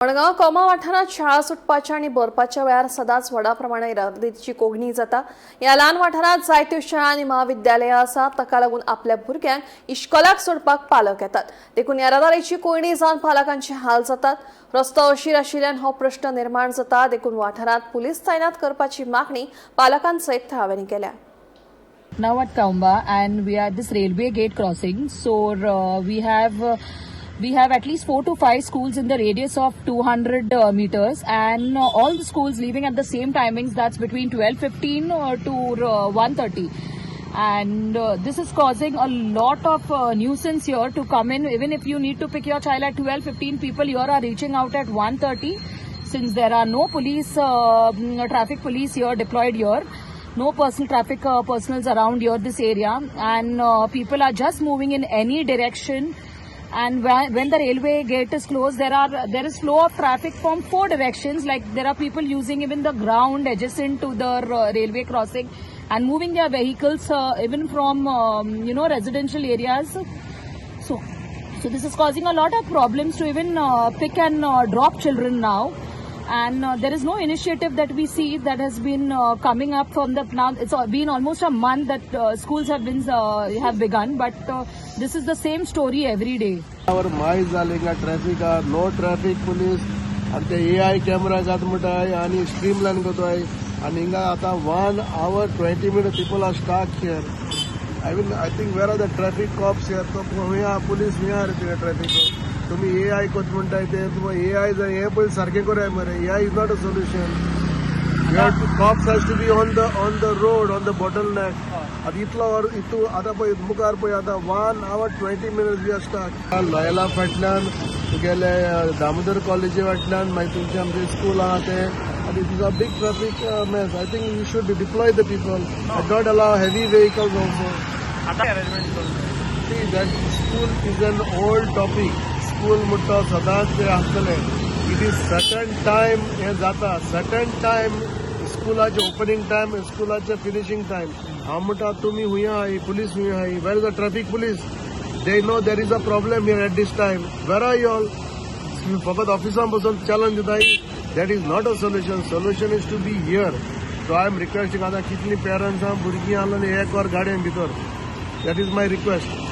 Madgaon coma वाठारात शाळा सुटपाच्या आणि बरपाच्या वेळार सदांच व्हडा प्रमाणात येरादारीची कोंगणी जाता। ह्या ल्हान वाठारात जायत्यो शाळा आनी महाविद्यालयां आसात, ताका लागून आपल्या भुरग्यांक इश्कोलाक सोडपाक पालक येतात। देखून येरादारीची कोंगणी जावन पालकांचे हाल जातात। रस्तो अशीर आशिल्ल्यान हो प्रश्न निर्माण जाता। देखून वाठारात पुलीस तैनात करपाची मागणी पालकांसयत थळाव्यांनी केल्या। Now at Kaumba, and we are at this railway gate crossing. So we have at least 4 to 5 schools in the radius of 200 meters, and all the schools leaving at the same timings. That's between 12:15 to 1:30. And this is causing a lot of nuisance here to come in. Even if you need to pick your child at 12:15, people here are reaching out at 1:30, since there are no police, traffic police here deployed here. No personal traffic personals around here this area, and people are just moving in any direction. And when the railway gate is closed, there is flow of traffic from 4 directions. Like there are people using even the ground adjacent to the railway crossing and moving their vehicles even from residential areas. So this is causing a lot of problems to even pick and drop children now. And there is no initiative that we see that has been coming up from the now. It's been almost a month that schools have begun, but this is the same story every day. Our mais zalinga traffic no traffic police and the AI camera gat mutai and streamline gotoy and inga ata 1 hour 20 minutes people are stuck here. I think where are the traffic cops here? So police here are traffic. तुम्ही AI coach म्हणताय ते तुम्ही AI जर हे पण सारखे करूया मरे. AI is not a solution. You have to, cops has to be on the road, on the bottleneck. आता इतलो इतू आता पळय मुखार पळय आता 1 hour 20 minutes we are stuck. Loyola फाटल्यान तुगेले दामोदर कॉलेजी फाटल्यान मागीर तुमचे आमचे स्कूल आहा ते and it is a big traffic mess. I think we should deploy the people and not allow heavy vehicles also. See, that school is an old topic. School म्हणटा सदांच ते आसतले. इट इज सर्टन टायम हे जाता, certain time स्कूलाचे opening time, स्कूलाचे finishing time. हांव म्हणटा तुमी हुंय आहाय, पुलीस हुंय आहाय. Where is the traffic police? They know there is a problem here at this time. Where are you all? फकत ऑफिसान बसून चॅलेंज दिताय. That is not a solution. Solution is to be here. So I am requesting. आतां कितली parents आहा भुरगीं आहा आनी एक वर गाडयेन भितर. That is my request.